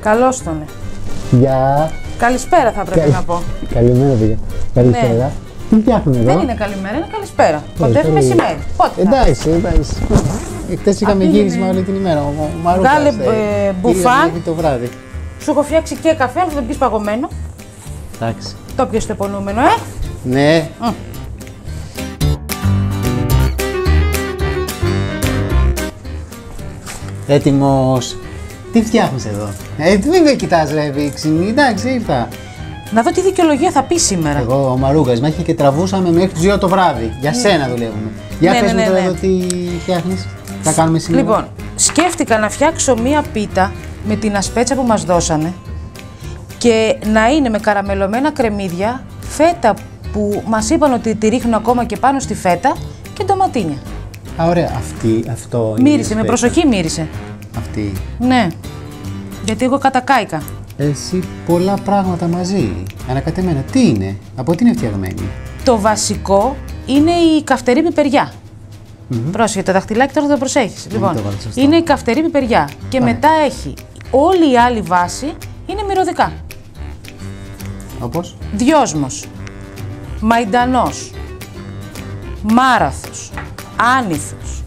Καλώς τον. Γεια. Καλησπέρα θα πρέπει να πω. Καλημέρα, παιδιά. Καλησπέρα. Ναι. Τι φτιάχνουμε εδώ? Δεν είναι καλημέρα, είναι καλησπέρα. Κοντεύει μεσημέρι. Πότε? Εντάξει. Χτες είχαμε γύρισμα όλη την ημέρα. Ο Μαρούκας Βγάλε μπουφάν. το βράδυ. Σου έχω φτιάξει και καφέ, αλλά θα το πεις παγωμένο. Εντάξει. Το πιες το επωνούμενο, Ναι. Έτοιμος. Τι φτιάχνεις εδώ? Μην με κοιτάς ρε Βίξινη. Εντάξει, ήρθα. Να δω τι δικαιολογία θα πει σήμερα. Εγώ ο Μαρούκας με έχει και τραβούσαμε μέχρι τις 2 το βράδυ. Για σένα δουλεύουμε. Για πες μου τώρα εδώ τι φτιάχνεις. Θα κάνουμε σήμερα. Λοιπόν, σκέφτηκα να φτιάξω μία πίτα με την ασπέτσα που μας δώσανε και να είναι με καραμελωμένα κρεμμύδια, φέτα που μας είπαν ότι τη ρίχνουν ακόμα και πάνω στη φέτα και ντοματίνια. Α, ωραία. Αυτό είναι. Μύρισε, με προσοχή μύρισε. Αυτή. Ναι, γιατί εγώ κατακάηκα. Εσύ πολλά πράγματα μαζί. Ανακατεμένα. Τι είναι, από τι είναι φτιαγμένη? Το βασικό είναι η καυτερή πιπεριά. Πρόσεχε, το δαχτυλάκι τώρα θα το προσέχεις. Λοιπόν, το βάλεις σωστά. είναι η καυτερή πιπεριά και μετά έχει όλη η άλλη βάση είναι μυρωδικά. Όπως? Δυόσμος, μαϊντανός, μάραθος, άνηθος,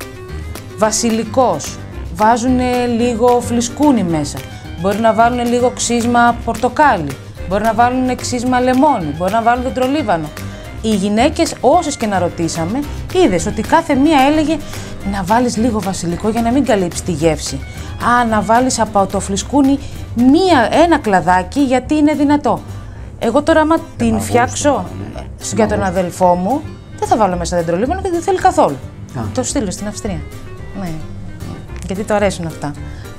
βασιλικός, βάζουν λίγο φλισκούνι μέσα, μπορεί να βάλουν λίγο ξύσμα πορτοκάλι, μπορεί να βάλουν ξύσμα λεμόνι, μπορεί να βάλουν δεντρολίβανο. Οι γυναίκες όσες και να ρωτήσαμε, είδες ότι κάθε μία έλεγε να βάλεις λίγο βασιλικό για να μην καλύψει τη γεύση. Α, να βάλεις από το φλισκούνι ένα κλαδάκι γιατί είναι δυνατό. Εγώ τώρα άμα την φτιάξω για τον αδελφό μου, δεν θα βάλω μέσα δεντρολίβανο γιατί δεν θέλει καθόλου. Το στείλω στην Αυστρία. Ναι. Γιατί το αρέσουν αυτά.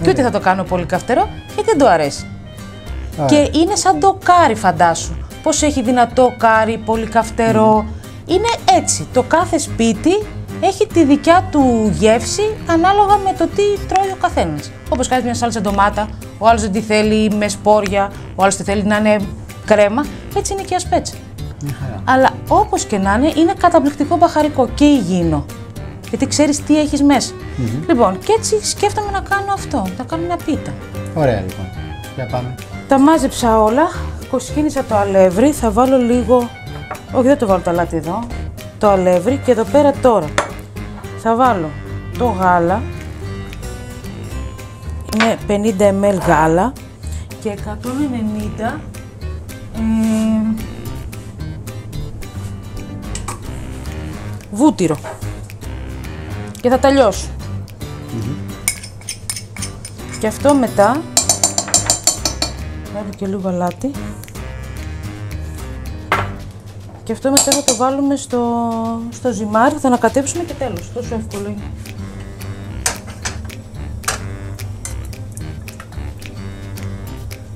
Και ούτε θα το κάνω πολύ καυτερό γιατί δεν το αρέσει. Και είναι σαν το κάρι, φαντάσου. Πώς έχει δυνατό κάρι, πολύ καυτερό. Είναι έτσι. Το κάθε σπίτι έχει τη δικιά του γεύση ανάλογα με το τι τρώει ο καθένας. Όπως κάνεις μια σάλτσα ντομάτα, ο άλλος δεν τη θέλει με σπόρια, ο άλλος τη θέλει να είναι κρέμα. Έτσι είναι και η ασπέτσα. Αλλά όπως και να είναι καταπληκτικό μπαχαρικό και υγιεινό. Γιατί ξέρεις τι έχεις μέσα. Λοιπόν, και έτσι σκέφτομαι να κάνω αυτό, να κάνω μια πίτα. Ωραία λοιπόν. Για πάμε. Τα μάζεψα όλα, κοσκίνησα το αλεύρι, θα βάλω λίγο, όχι δεν το βάλω το αλάτι εδώ, το αλεύρι και εδώ πέρα τώρα θα βάλω το γάλα, είναι 50 ml γάλα και 190 βούτυρο και θα τα λιώσω. Και αυτό μετά βάλω και λίγο αλάτι και αυτό μετά θα το βάλουμε στο ζυμάρι, θα ανακατέψουμε και τέλος. Τόσο εύκολο είναι.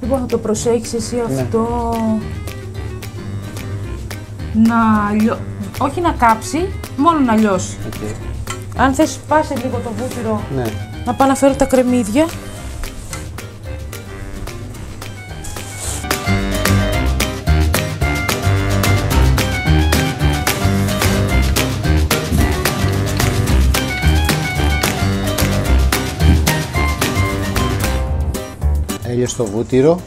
Λοιπόν, θα το προσέχεις εσύ αυτό όχι να κάψει, μόνο να λιώσει. Αν θες πάσε λίγο το βούτυρο, να πάω να φέρω τα κρεμμύδια. Έλειωσε το βούτυρο.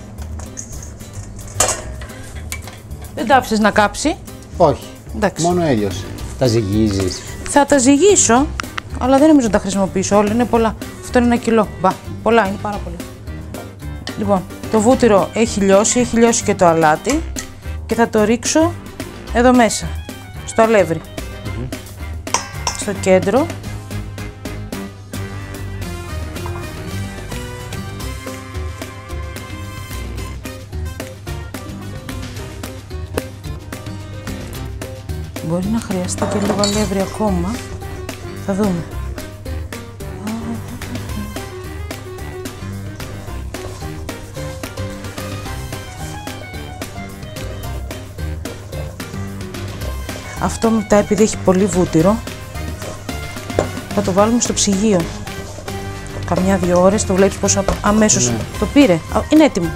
Δεν τα άφησες να κάψει. Όχι. Εντάξει. Μόνο έλειωσε. Τα ζυγίζεις. Θα τα ζυγίσω, αλλά δεν νομίζω να τα χρησιμοποιήσω όλα. Είναι πολλά. Αυτό είναι 1 κιλό. Πολλά, είναι πάρα πολύ. Λοιπόν, το βούτυρο έχει λιώσει και το αλάτι και θα το ρίξω εδώ μέσα, στο αλεύρι. Στο κέντρο. Μπορεί να χρειαστεί και λίγο αλεύρι ακόμα. Θα δούμε. Αυτό μετά, επειδή έχει πολύ βούτυρο, θα το βάλουμε στο ψυγείο. Καμιά 2 ώρες, το βλέπεις πως αμέσως το πήρε. Είναι έτοιμο.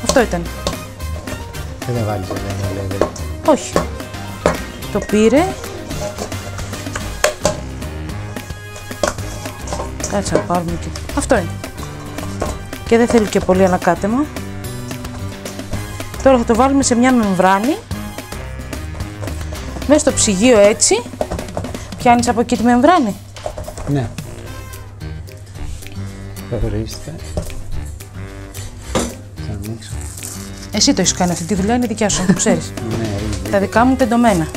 Αυτό ήταν. Δεν θα βάλεις αλεύρι. Όχι. Το πήρε. Κάτσε να πάρουμε και... Αυτό είναι. και δεν θέλει και πολύ ανακάτεμα. Τώρα θα το βάλουμε σε μια μεμβράνη. Μέσα στο ψυγείο έτσι. Πιάνεις από εκεί τη μεμβράνη. Ναι. Καθορίστε. Θα ανοίξω. Εσύ το έχεις κάνει αυτή τη δουλειά, είναι δικιά σου, το ξέρεις. Ναι, Τα δικά μου τεντωμένα.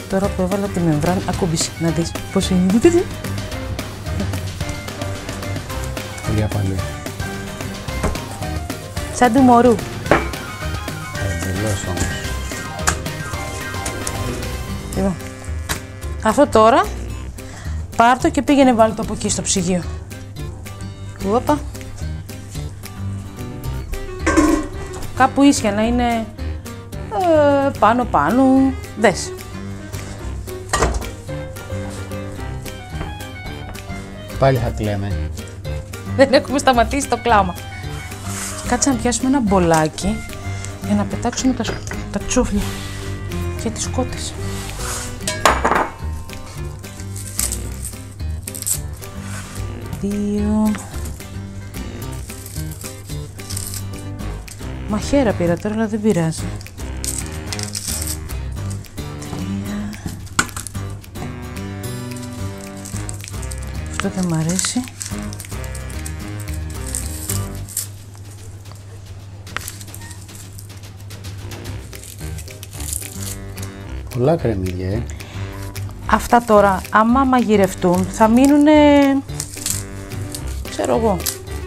Τώρα που έβαλα τη μεμβράνη, ακούμπησε να δεις πώς είναι. πολύ απαλή. Σαν του μωρού. Εντελώς όμως. Λοιπόν, αυτό τώρα πάρ' το και πήγαινε βάλει το από εκεί στο ψυγείο. Οπα. Κάπου ίσια να είναι πάνω. Δες. Πάλι θα κλαίμε. Δεν έχουμε σταματήσει το κλάμα. Κάτσε να πιάσουμε ένα μπολάκι για να πετάξουμε τα τσούφλια και τις κότες. Δύο. Μαχαίρα πήρα τώρα, αλλά δεν πειράζει. Τρία. Αυτό δεν μ' αρέσει. Πολλά κρεμμύδια, Αυτά τώρα, άμα μαγειρευτούν, θα μείνουνε, ξέρω εγώ,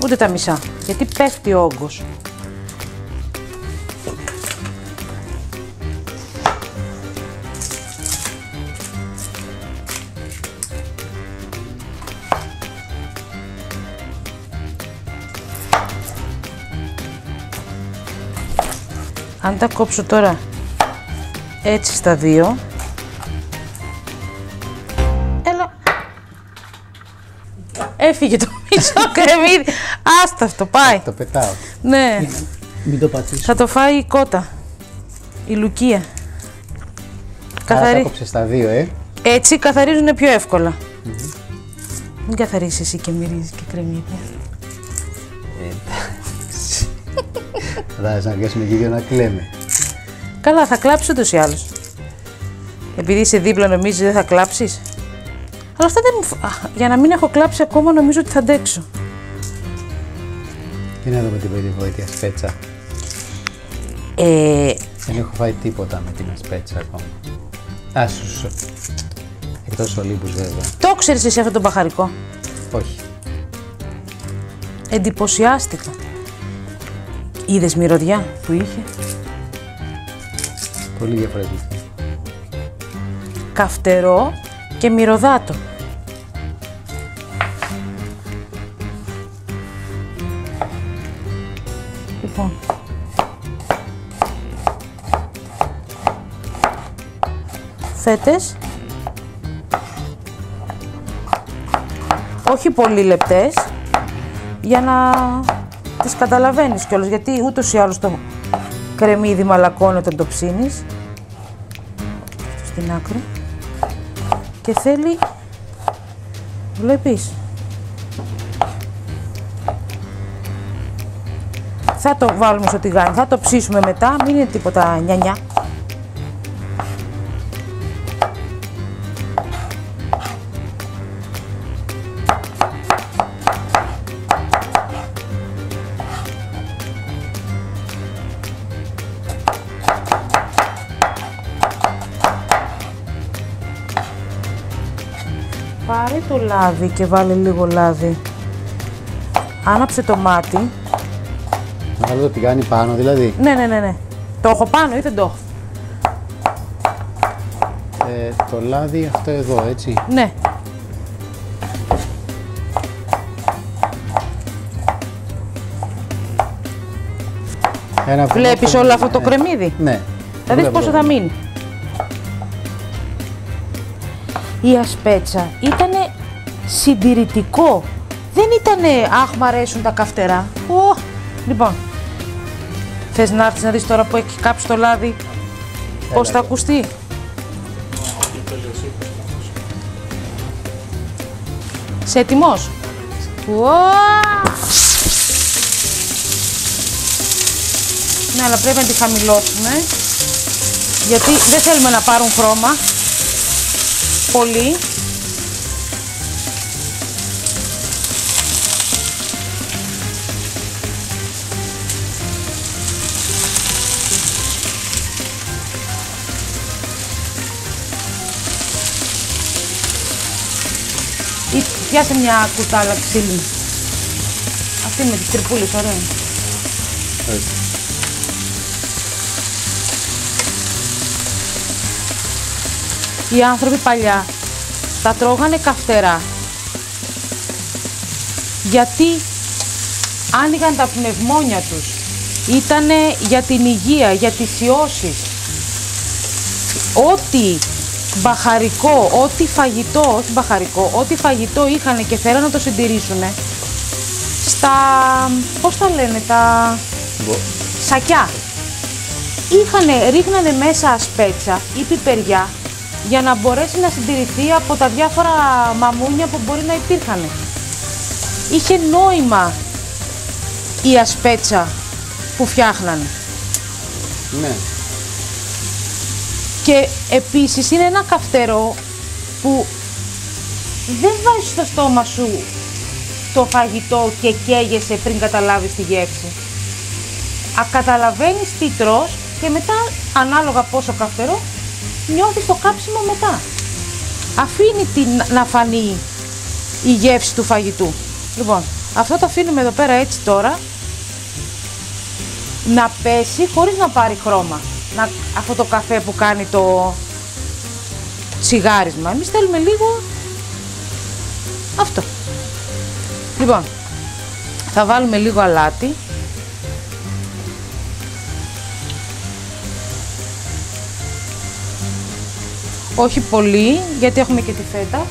ούτε τα μισά, γιατί πέφτει ο όγκος. Αν τα κόψω τώρα έτσι στα δύο, έλα, έφυγε το μισό κρεμμύδι, άστα αυτό, πάει. Το πετάω. Ναι, Μην το πατήσω. θα το φάει η κότα, η Λουκία. Άρα τα κόψε στα δύο, Έτσι καθαρίζουν πιο εύκολα. Μην καθαρίσεις εσύ και μυρίζεις και κρεμμύδια. Θα να πιάσουμε και δύο να κλαίμε. Καλά, θα κλάψεις ούτως ή άλλως. Επειδή είσαι δίπλα νομίζεις δεν θα κλάψεις. Αλλά αυτά δεν μου... για να μην έχω κλάψει ακόμα νομίζω ότι θα αντέξω. Τι να δούμε την βοήθεια σπέτσα. Δεν έχω φάει τίποτα με την ασπέτσα ακόμα. Εκτός ολίμπους βέβαια. Το ξέρεις εσύ αυτό το μπαχαρικό. Όχι. Εντυπωσιάστηκα. Είδες μυρωδιά που είχε. Πολύ διαφορετική. Καυτερό και μυρωδάτο. Λοιπόν. Φέτες. Όχι πολύ λεπτές. Για να τις καταλαβαίνεις κιόλας, γιατί ούτως ή άλλως το κρεμμύδι μαλακώνει όταν το ψήνεις. Στην άκρη. Και θέλει, βλέπεις, θα το βάλουμε στο τηγάνι, θα το ψήσουμε μετά, μην είναι τίποτα νιανιά. Πάρε το λάδι και βάλε λίγο λάδι. Άναψε το μάτι. Να βάλω το τηγάνι πάνω δηλαδή. Ναι. Το έχω πάνω ή δεν το έχω. Το λάδι αυτό εδώ, έτσι. Ναι. Βλέπεις όλο αυτό το κρεμμύδι. Ναι. Θα δεις πόσο θα μείνει. Η ασπέτσα ήτανε συντηρητικό. Δεν ήτανε αχ μ' αρέσουν τα καυτερά. Λοιπόν, θες να έρθεις να δεις τώρα που έχει κάψει το λάδι Πώς θα ακουστεί. Είσαι έτοιμος? Ναι, αλλά πρέπει να τη χαμηλώσουμε, γιατί δεν θέλουμε να πάρουν χρώμα πολύ. Ή πιάσε μια κουτάλα ξύλινη. Αυτή με τις τρυπούλες, ωραία. Οι άνθρωποι παλιά τα τρώγανε καυτερά, γιατί άνοιγαν τα πνευμόνια τους. Ήτανε για την υγεία, για τις ιώσεις. Ό,τι μπαχαρικό, ό,τι φαγητό, όχι μπαχαρικό, ό,τι φαγητό είχαν και θέλανε να το συντηρήσουν στα, πώς τα λένε, τα σακιά. Ρίχνανε μέσα ασπέτσα ή πιπεριά για να μπορέσει να συντηρηθεί από τα διάφορα μαμούνια που μπορεί να υπήρχαν. Είχε νόημα η ασπέτσα που φτιάχνανε. Ναι. Και επίσης είναι ένα καυτερό που δεν βάζεις στο στόμα σου το φαγητό και καίγεσαι πριν καταλάβεις τη γεύση. Καταλαβαίνεις τι τρως και μετά, ανάλογα πόσο καυτερό, νιώθεις το κάψιμο μετά. Αφήνει να φανεί η γεύση του φαγητού. Λοιπόν, αυτό το αφήνουμε εδώ πέρα έτσι τώρα, να πέσει χωρίς να πάρει χρώμα. Αυτό το καφέ που κάνει το τσιγάρισμα. Εμείς θέλουμε λίγο αυτό. Λοιπόν, θα βάλουμε λίγο αλάτι. Όχι πολύ, γιατί έχουμε και τη φέτα.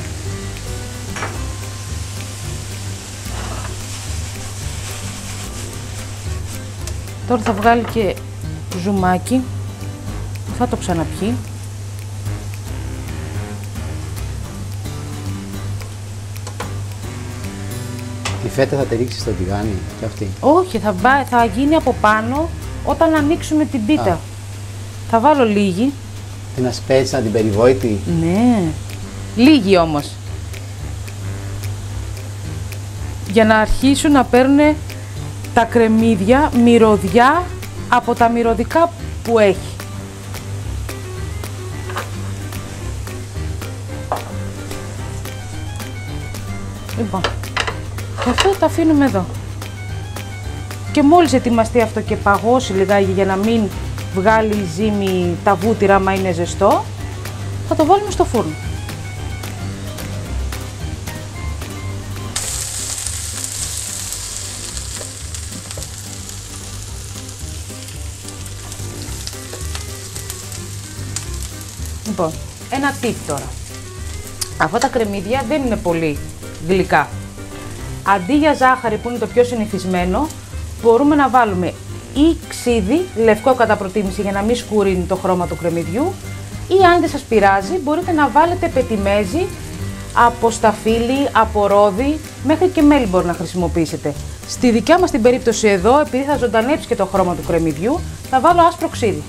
Τώρα θα βγάλει και ζουμάκι. Θα το ξαναπιεί. Τη φέτα θα τη ρίξει στο τηγάνι και αυτή? Όχι, θα γίνει από πάνω όταν ανοίξουμε την πίτα. Θα βάλω λίγη. Την ασπέτσα, την περιβόητη. Ναι, λίγη όμως. Για να αρχίσουν να παίρνουν τα κρεμμύδια μυρωδιά από τα μυρωδικά που έχει. Λοιπόν, και αυτό το αφήνουμε εδώ. Και μόλις ετοιμαστεί αυτό και παγώσει λιγάκι για να μην βγάλει ζύμη τα βούτυρα άμα είναι ζεστό, θα το βάλουμε στο φούρνο. Λοιπόν, ένα tip τώρα. Αυτά τα κρεμμύδια δεν είναι πολύ γλυκά. Αντί για ζάχαρη που είναι το πιο συνηθισμένο, μπορούμε να βάλουμε ή ξύδι, λευκό κατά προτίμηση για να μην σκουρίνει το χρώμα του κρεμμυδιού, ή αν δεν σας πειράζει μπορείτε να βάλετε πετιμέζι από σταφύλι, από ρόδι, μέχρι και μέλι μπορεί να χρησιμοποιήσετε. Στη δικιά μας την περίπτωση εδώ, επειδή θα ζωντανέψει και το χρώμα του κρεμμυδιού, θα βάλω άσπρο ξύδι.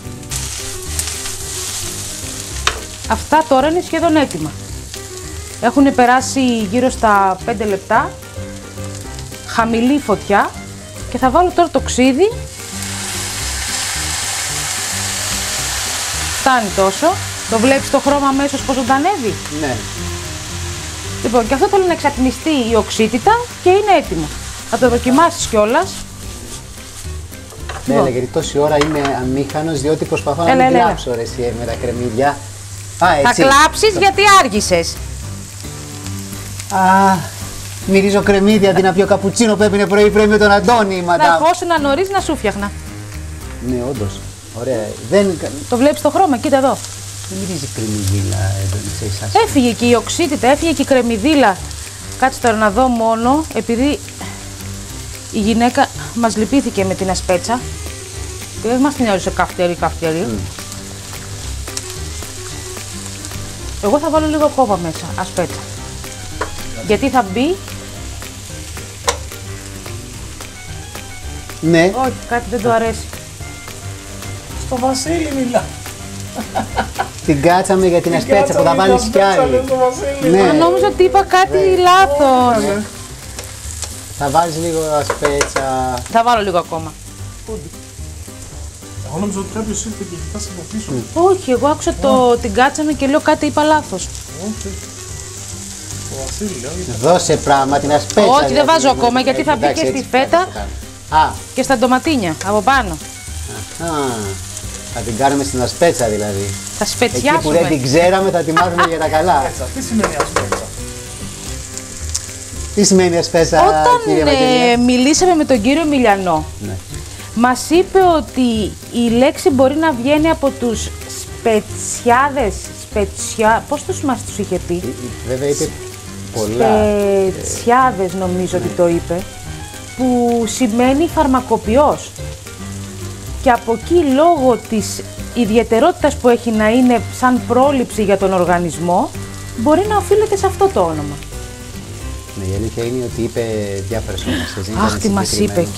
Αυτά τώρα είναι σχεδόν έτοιμα. Έχουν περάσει γύρω στα 5 λεπτά, χαμηλή φωτιά, και θα βάλω τώρα το ξύδι. Φτάνει τόσο. Το βλέπεις το χρώμα αμέσως πως ζωντανεύει? Ναι. Λοιπόν, και αυτό θέλει να εξατμιστεί η οξύτητα και είναι έτοιμο. Θα το δοκιμάσεις κιόλας. Ναι, γιατί τόση ώρα είμαι αμήχανος, διότι προσπαθώ να μην κλάψω ρε εσύ με τα κρεμμύδια. Θα κλάψεις γιατί άργησες. Μυρίζω κρεμμύδια αντί να πιω καπουτσίνο που έπινε πρωί-πρωί με τον Αντώνη, μαντάμ. Θα ερχόσουν νωρίς να σου φτιάχνα. Ναι, όντως. Ωραία. Δεν... Το βλέπεις το χρώμα, κοίτα εδώ. Δεν μυρίζει κρεμμυδίλα εδώ σε εσάς. Έφυγε και η οξύτητα, έφυγε και η κρεμμυδίλα. Κάτσε τώρα να δω μόνο, επειδή η γυναίκα μας λυπήθηκε με την ασπέτσα και δεν μας την έρισε καυτερή. Εγώ θα βάλω λίγο κόβα μέσα, ασπέτα. Γιατί θα μπει. Ναι. Όχι, κάτι δεν του αρέσει. Στο Βασίλη μιλά. Την κάτσαμε για την ασπέτσα που θα βάλεις κι άλλη. Ναι. Νόμιζα ότι είπα κάτι λάθος. Θα βάλεις λίγο ασπέτσα. Θα βάλω λίγο ακόμα. Εγώ νόμιζα ότι κάποιος ήρθε και κοιτάς από πίσω. Όχι, εγώ άκουσα την κάτσαμε και λέω κάτι είπα λάθος. Όχι. Το Βασίλη λέω. Δώσε πράγμα την ασπέτσα. Όχι, δεν δηλαδή. βάζω ακόμα γιατί θα μπει Εντάξει, και στη έτσι, φέτα Α, και στα ντοματίνια από πάνω. α, θα την κάνουμε στην ασπέτσα δηλαδή. Θα Εκεί που δεν σπετσιάσουμε. την ξέραμε θα τη μάθουμε για τα καλά. Τι σημαίνει ασπέτσα? Τι σημαίνει ασπέτσα, κύριε Όταν Ευαγγελία? μιλήσαμε με τον κύριο Μιλιανό, Ναι. μας είπε ότι η λέξη μπορεί να βγαίνει από τους σπετσιάδες, πώς μας τους είχε πει? Βέβαια είπε πολλά. Σπετσιάδες νομίζω ότι το είπε, που σημαίνει φαρμακοποιός. Και από εκεί λόγω της ιδιαιτερότητας που έχει να είναι σαν πρόληψη για τον οργανισμό, μπορεί να οφείλεται σε αυτό το όνομα. Ναι, η αλήθεια είναι ότι είπε διάφορες ονομασίες. δεν Αχ, ήταν τι μας είπε. συγκεκριμένο.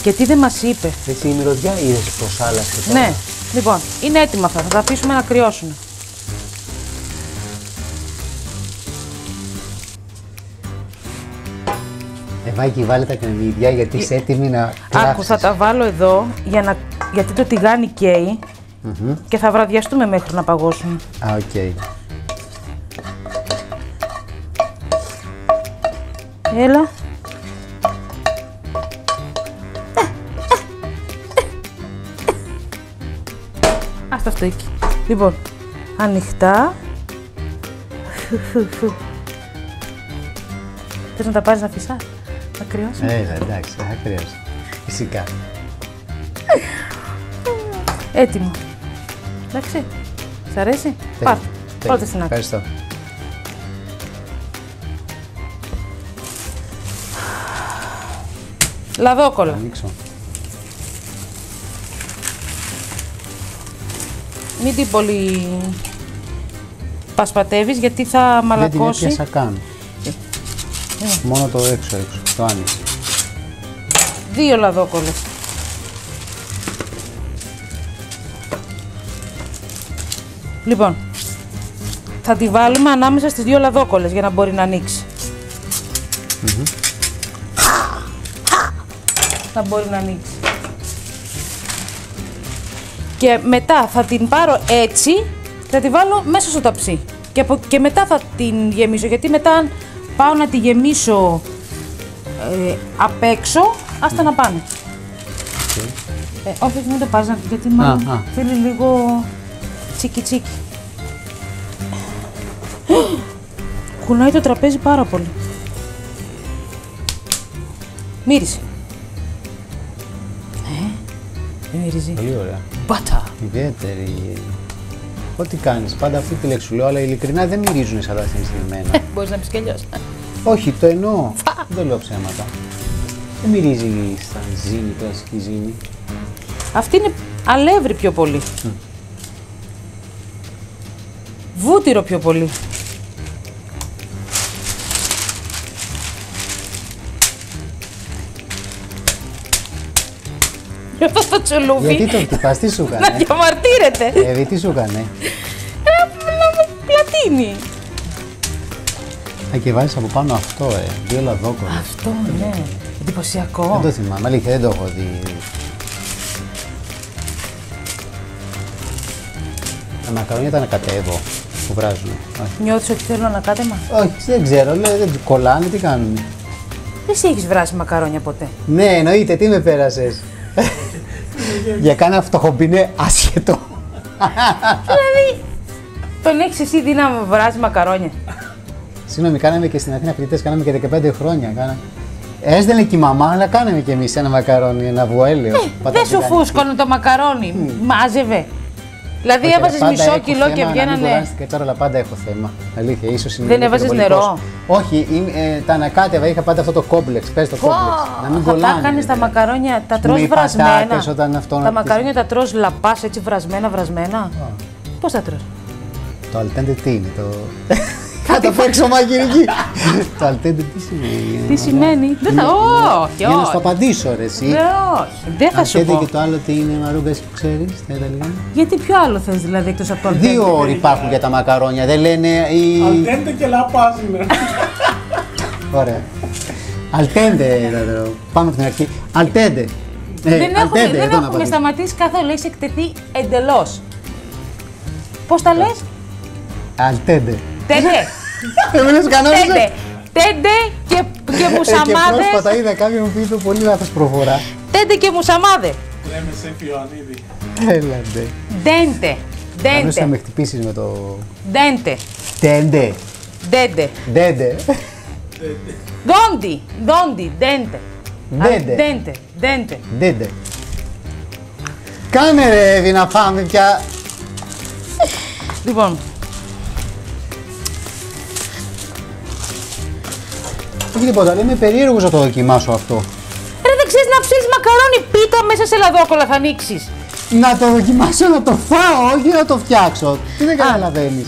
Και τι δεν μας είπε. Εσύ η μυρωδιά είδες πως άλλαξε τώρα. Ναι, λοιπόν, είναι έτοιμα αυτά. Θα τα αφήσουμε να κρυώσουν. Ευάγγι, βάλε τα κρεμμύδια γιατί είσαι έτοιμη να Άκου, κλάψεις. θα τα βάλω εδώ γιατί το τηγάνι καίει και θα βραδιαστούμε μέχρι να παγώσουν. Α, οκ. Έλα. Άστα αυτό εκεί. Λοιπόν, ανοιχτά. Θες να τα πάρεις να φυσάς, να κρυώσουν. Έλα, εντάξει, θα χρειάζεται. Φυσικά. Έτοιμο. Εντάξει. Σ' αρέσει? Πάρτε. Πάρτε στην άκρη. Ευχαριστώ. Λαδόκολλα. Ανοίξω. Μην την πολύ πασπατεύεις γιατί θα Δεν την μαλακώσει. έπιασα καν. Μόνο το έξω, το άνοιξε. 2 λαδόκολλες. Λοιπόν, θα τη βάλουμε ανάμεσα στις 2 λαδόκολλες για να μπορεί να ανοίξει. Να μπορεί να ανοίξει. Και μετά θα την πάρω έτσι και θα τη βάλω μέσα στο ταψί. Και μετά θα την γεμίσω, γιατί μετά αν πάω να τη γεμίσω απ' έξω, άστα να πάνε. Όχι, μην το πάρεις, γιατί μάλλον θέλει λίγο τσίκι τσίκι. Κουνάει το τραπέζι πάρα πολύ. Μύρισε. Δεν μυρίζει. Πολύ ωραία. Μπάτα. Ιδιαίτερη. Ό,τι κάνεις, πάντα αυτή τη λέξη σου λέω, αλλά ειλικρινά δεν μυρίζουν σαν τα συναισθημένα. Μπορείς να πεις κι αλλιώς. Όχι, το εννοώ. Δεν λέω ψέματα. Δεν μυρίζει σαν ζύμη, κλασική ζύμη. Αυτή είναι αλεύρι πιο πολύ. Βούτυρο πιο πολύ. Αυτό το τσουλούβι. Γιατί το χτυπάς, τι σου Να έκανε. διαμαρτύρεται. Τι σου έκανε. Να με πλατείνει. Α, και βάζεις από πάνω αυτό, 2 λαδόκολλες. Αυτό, ναι. Δεν Εντυπωσιακό. το θυμάμαι, αλήθεια, δεν το έχω δει. Τα μακαρόνια τα ανακατεύω που βράζουν. Όχι. Νιώθεις ότι θέλω ανακάτεμα. Όχι, δεν ξέρω, λέω, δεν κολλάνε, τι κάνουν. Εσύ έχεις βράσει μακαρόνια ποτέ. Ναι, εννοείται, τι με πέρασες. Για κάνα φτωχομπινέ άσχετο. Δηλαδή, τον έχεις εσύ δει να βράζει μακαρόνια. Συγγνώμη, κάναμε και στην Αθήνα φοιτητές, κάναμε και 15 χρόνια. Έστελνε και η μαμά, αλλά κάναμε και εμείς ένα μακαρόνι, ένα βουέλαιο. Δεν σου φούσκωνε το μακαρόνι. Μάζευε. Δηλαδή έβαζες μισό κιλό και βγαίνανε. Τώρα, αλλά πάντα έχω θέμα. Αλήθεια, ίσως είναι. Δεν λίγο έβαζες υπερβολικός. νερό? Όχι, τα ανακάτευα, είχα πάντα αυτό το κόμπλεξ. Πες το κόμπλεξ. Να μην Θα τα κολλάνε. έκανες τα δηλαδή. μακαρόνια, τα Ας πούμε, τρως οι βρασμένα. πατάτες, όταν αυτό Τα μακαρόνια τα τρως λαπάς έτσι βρασμένα. Πώς τα τρως? Το αλτέντε τι είναι, το... Κάτω παίξω μαγειρική. Το αλτέντε τι σημαίνει? Τι σημαίνει? Δεν θα... Όχι, Για να σου όχι. απαντήσω ρε εσύ. Όχι, δεν θα σου Αλτέντε πω. και το άλλο τι είναι, Μαρούγκα, εσύ που ξέρεις, τα Ιταλικά. Γιατί ποιο άλλο θες δηλαδή εκτός από το αλτέντε? Δύο όροι υπάρχουν για τα μακαρόνια, δεν λένε οι... Αλτέντε και λαπάς είναι. Ωραία. Αλτέντε, πάμε από την αρχή. Αλτέντε. Δεν αλτέντε, εδώ να έχουμε απαντήσω. σταματήσει καθόλου, έχει εκτεθεί εντελώς. Πώς τα λες? Αλτέντε. Τέντε. Δεν λες κανόνες. Τέντε. Τέντε και Και μουσαμάδες. πρόσφατα είδα κάποιον που είπε πολύ λάθος προφορά. Τέντε και μουσαμάδε. Λέμε σε Ιωαννίδη. Έλαντε. Ντέντε. Απλώς θα με Ντέντε. χτυπήσεις με το... Ντέντε. Τέντε. Ντέντε. Ντέντε. Δόντι. Δόντι. Ντέντε. Ντέντε. Ντέντε. Ντέντε. Ντέντε. Κάνε ρε Εύη να πάμε πια. Λοιπόν, Όχι τίποτα, αλλά είμαι περίεργος να το δοκιμάσω αυτό. ρε δεν ξέρεις να ψήσεις μακαρόνι πίτα μέσα σε λαδόκολλα θα ανοίξεις. Να το δοκιμάσω, να το φάω, όχι να το φτιάξω. Τι δεν καταλαβαίνεις.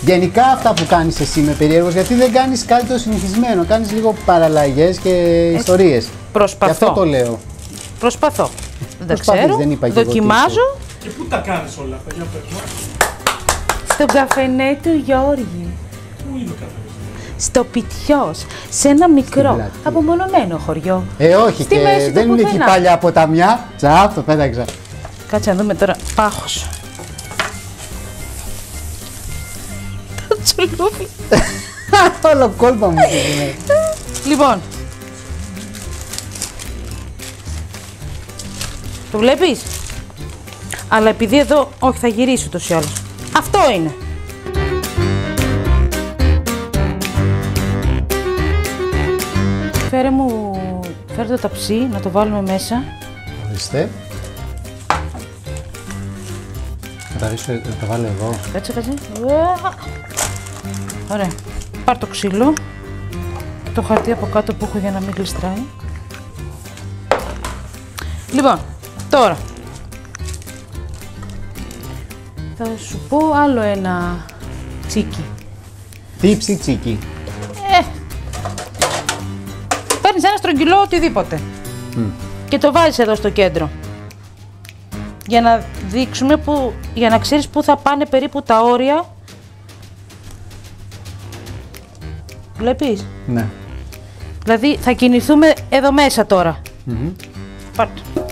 Γενικά αυτά που κάνεις εσύ είμαι περίεργος, γιατί δεν κάνεις κάτι το συνηθισμένο. Κάνεις λίγο παραλλαγές και ιστορίες. Προσπαθώ. Γι' αυτό το λέω. Προσπαθώ. Δεν τα Προσπαθείς, ξέρω. δεν είπα και εγώ τι Δοκιμάζω Και πού τα κάνεις όλα αυτά, για πες μου. στον καφενέ του Γιώργη. Πού είναι ο καθένας? Στο Πιτιός, σε ένα μικρό, πλατεία. απομονωμένο χωριό. Όχι, Στη και μέση του δεν είναι εκεί πουθενά. πάλι από τα μια. Τσαπ, το πέταξα. Κάτσε να δούμε τώρα. Πάχος. Το τσουλούφι. Όλο κόλπα μου γίνεται. Λοιπόν. Το βλέπεις? Αλλά επειδή εδώ, όχι θα γυρίσει ούτως ή άλλως. Αυτό είναι. Φέρε το ταψί, να το βάλουμε μέσα. Ορίστε. Θα τα ρίξω, θα τα βάλω εγώ. Κάτσε. Ωραία. Πάρ' το ξύλο. Το χαρτί από κάτω που έχω για να μην γλιστράει. Λοιπόν, τώρα. Θα σου πω άλλο ένα τσίκι. Τι ψιτσίκι. Παίρνεις ένα στρογγυλό οτιδήποτε. Και το βάζεις εδώ στο κέντρο. Για να δείξουμε που, για να ξέρεις πού θα πάνε περίπου τα όρια. Βλέπεις? Ναι. Δηλαδή θα κινηθούμε εδώ μέσα τώρα. Πάρ' το.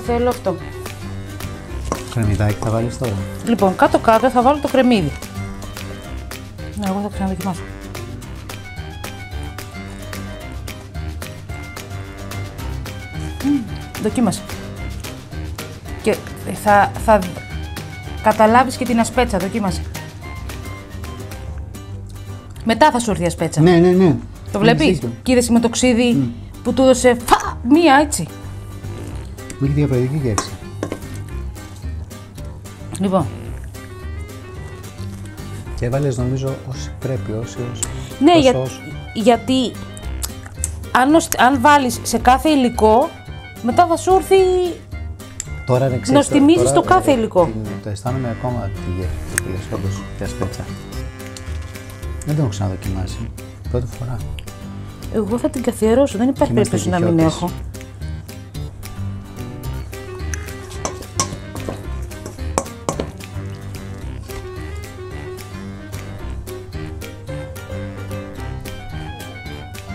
Θέλω αυτό. Κρεμμυδάκι θα βάλεις τώρα. Λοιπόν, κάτω-κάτω θα βάλω το κρεμμύδι. Ναι, εγώ θα ξαναδοκιμάσω. Δοκίμασε. Και θα καταλάβεις και την ασπέτσα, δοκίμασε. Μετά θα σου έρθει η ασπέτσα. Ναι. Το βλέπεις? Έχεις δίκιο. Και είδες με το ξύδι που του έδωσε μία έτσι. Μου έχει διαφορετική γεύση. Λοιπόν, Και έβαλες νομίζω όσοι πρέπει, όσοι. ναι, όσο. γιατί αν βάλεις σε κάθε υλικό, μετά θα σου έρθει. Τώρα δεν ξέρεις. Νοστιμίζεις τώρα, το κάθε υλικό. Το αισθάνομαι ακόμα τη γεύση που λες όντως για σπέτσα. Δεν το έχω ξαναδοκιμάσει. Πρώτη φορά. Εγώ θα την καθιερώσω, δεν υπάρχει Είμαστε περίπτωση να μην γιοχιώτες. έχω.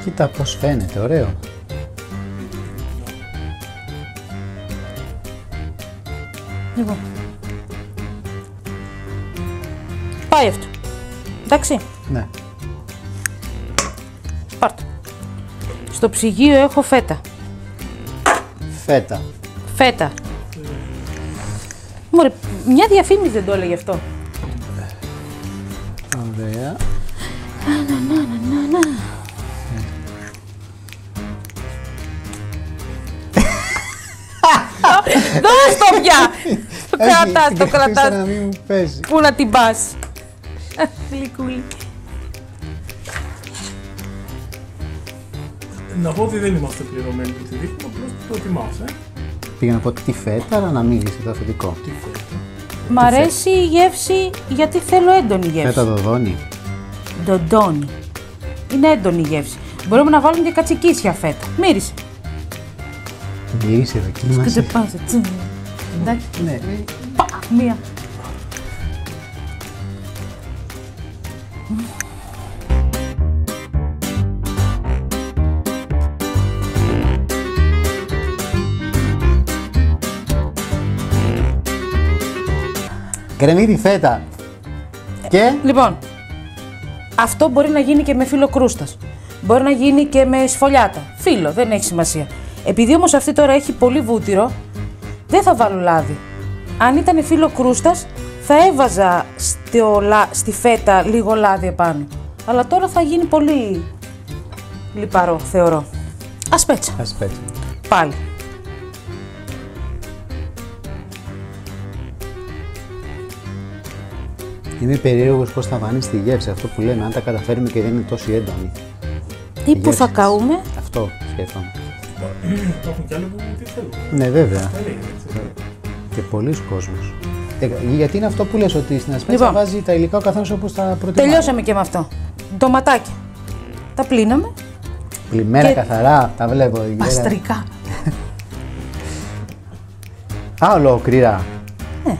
Κοίτα πώς φαίνεται, ωραίο. Λοιπόν. Πάει αυτό. Εντάξει, Ναι. πάρ' το. Στο ψυγείο έχω φέτα. Φέτα. Φέτα. Μωρέ, μια διαφήμιση δεν το έλεγε αυτό. Ωραία. Δώσ' το πια! Το κρατάς, το να κρατάς. μην μου παίζει. Πού να την πας. Γλυκούλη. Να πω ότι δεν είμαστε πληρωμένοι που τη δείχνουμε, απλώς το ετοιμάσαι. Πήγα να πω τη φέτα, αλλά να μην λύσει το αφεντικό. Τι φέτα. Μ' αρέσει η γεύση γιατί θέλω έντονη γεύση. Φέτα δοδόνι. Ντοντόνι. Είναι έντονη η γεύση. Μπορούμε να βάλουμε και κατσικίσια φέτα. Μύρισε. Μύρισε, δοκίμασε. Σκουτσεπάσε. Εντάξει. Ναι. Πα, μία. Κρεμμύδι φέτα. Και Λοιπόν, αυτό μπορεί να γίνει και με φύλλο κρούστας. Μπορεί να γίνει και με σφολιάτα. Φύλλο, δεν έχει σημασία. Επειδή όμως αυτή τώρα έχει πολύ βούτυρο, δεν θα βάλω λάδι. Αν ήταν φύλλο κρούστας, θα έβαζα στη φέτα λίγο λάδι επάνω. Αλλά τώρα θα γίνει πολύ λιπαρό, θεωρώ. Ασπέτσα. ασπέτσα. Πάλι. Είμαι περίεργος πώς θα βανείς τη γεύση, αυτό που λέμε, αν τα καταφέρουμε και δεν είναι τόσο έντονη. Ή που θα καούμε. Αυτό σκέφτομαι. Υπάρχουν κι άλλοι που τι θέλουν. Ναι, βέβαια. Δεν είναι έτσι. Και πολλοί κόσμος. Γιατί είναι αυτό που λες, ότι στην ασπέτσα Λοιπόν. βάζει τα υλικά ο καθένας όπως τα προτιμά. Τελειώσαμε και με αυτό. Ντοματάκια. Τα πλύναμε. Πλημμένα Και- καθαρά, τα βλέπω. εκεί πέρα. Αστρικά. Α, ολόκληρα. Ναι.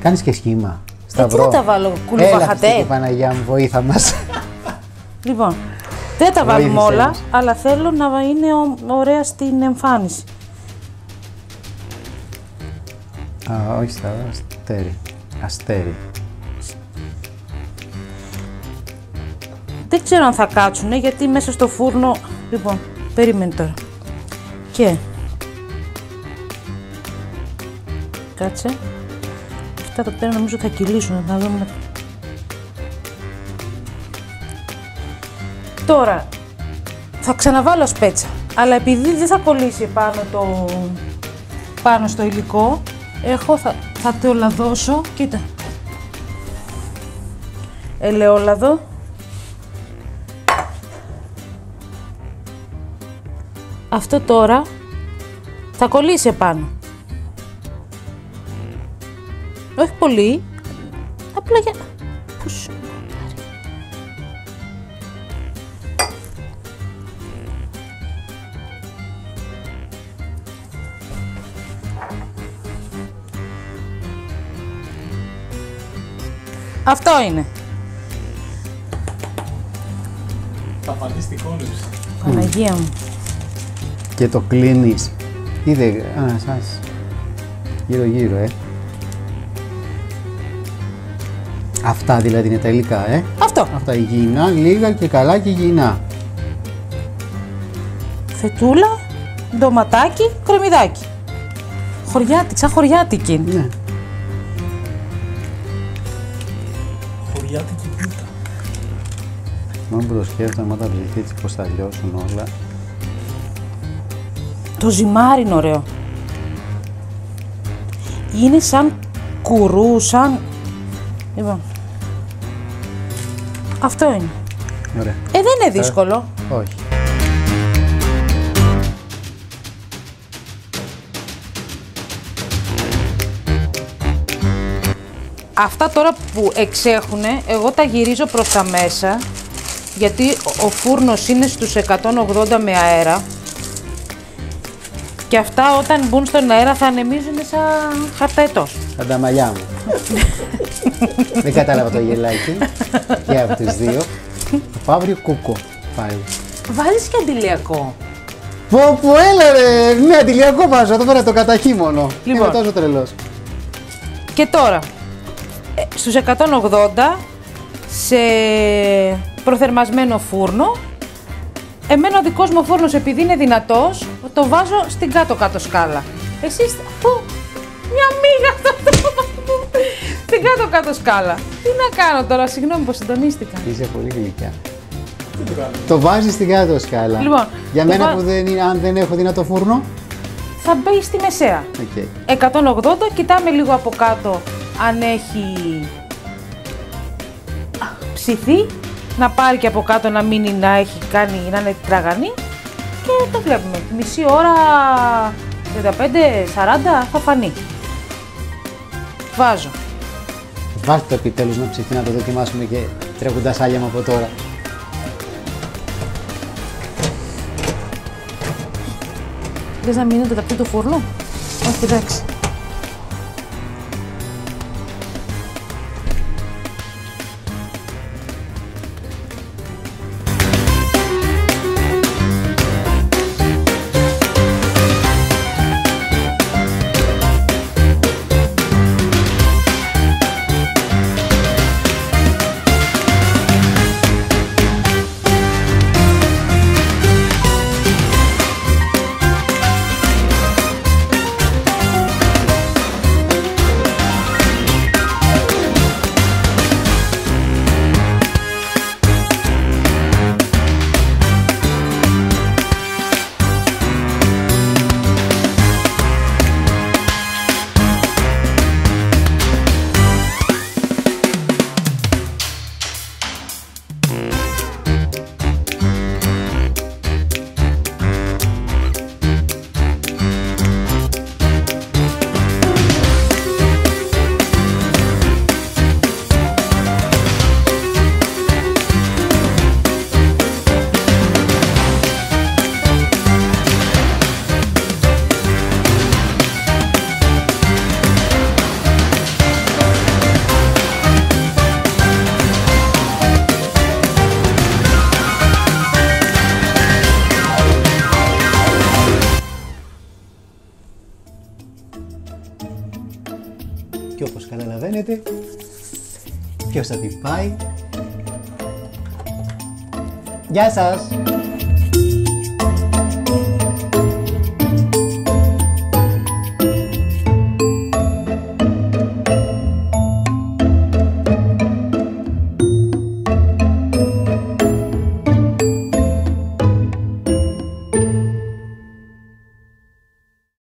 Κάνεις και σχήμα. Τι Σταυρό. να τα βάλω, Έλα, κουλουβαχατέ. Χριστέ, Παναγιά μου, βοήθα μας. Λοιπόν, δεν τα βάλουμε Βοήθησέ όλα, μας. αλλά θέλω να είναι ωραία στην εμφάνιση. Α, όχι σταυρό, αστέρι. Αστέρι. Δεν ξέρω αν θα κάτσουνε, γιατί μέσα στο φούρνο... Λοιπόν, περίμενε τώρα. Και... Κάτσε. Αυτά εδώ πέρα νομίζω θα κυλήσουν, να δούμε... Τώρα, θα ξαναβάλω σπέτσα, αλλά επειδή δεν θα κολλήσει πάνω στο υλικό, θα το λαδώσω, κοίτα. Ελαιόλαδο. Αυτό τώρα θα κολλήσει επάνω. Όχι πολύ, απλά για... Πού σου... Αυτό είναι. Θα φανείς την κόλυψη. Παναγία μου. Και το κλείνεις. Είδε, σας. Γύρω-γύρω, Αυτά δηλαδή είναι τα υλικά, Αυτό. Αυτά υγιεινά, λίγα και καλά και υγιεινά. Φετούλα, ντοματάκι, κρεμμυδάκι. Χωριάτικη, σαν χωριάτικη είναι. Ναι. Χωριάτικη πίτα. Μόνο που το σκέφτομαι όταν βληθεί έτσι πώς θα λιώσουν όλα. Το ζυμάρι είναι ωραίο. Είναι σαν κουρού, σαν... Λοιπόν. Αυτό είναι. Ωραία. Δεν είναι δύσκολο. Όχι. Αυτά τώρα που εξέχουνε, εγώ τα γυρίζω προς τα μέσα, γιατί ο φούρνος είναι στους 180 με αέρα και αυτά όταν μπουν στον αέρα θα ανεμίζουν σαν χαρταετός. Σαν τα μαλλιά μου. Δεν κατάλαβα το γελάκι. Και από τους δύο. Το αύριο κούκο. Πάλι. Βάζεις και αντιλιακό. Πω πω, έλα ρε! Ναι, αντιλιακό βάζω, εδώ πέρα το καταχύμωνο. Λοιπόν. Είμαι τόσο τρελός. Και τώρα, στους 180 σε προθερμασμένο φούρνο. Εμένα ο δικός μου φούρνος, επειδή είναι δυνατός, το βάζω στην κάτω-κάτω σκάλα. Εσείς, πού, μια μίγα στην κάτω-κάτω σκάλα. Τι να κάνω τώρα, συγγνώμη που συντονίστηκα. Είσαι πολύ γλυκιά. Το βάζεις στην κάτω σκάλα. Λοιπόν, Για το μένα βά- που δεν είναι, αν δεν έχω δυνατό φούρνο. Θα μπει στη μεσαία. Okay. 180, κοιτάμε λίγο από κάτω αν έχει ψηθεί να πάρει και από κάτω να μείνει, να έχει κάνει, να είναι τραγανή και το βλέπουμε. Μισή ώρα, 35-40 θα φανεί. Βάζω. Βάλτε το επιτέλους να ψηθεί να το δοκιμάσουμε και τρέχοντας άλιαμα από τώρα. Θες να μείνετε τα πιο του φούρνου? Όχι, εντάξει. Και όπως καταλαβαίνετε, ποιος θα την πάει. Γεια σας!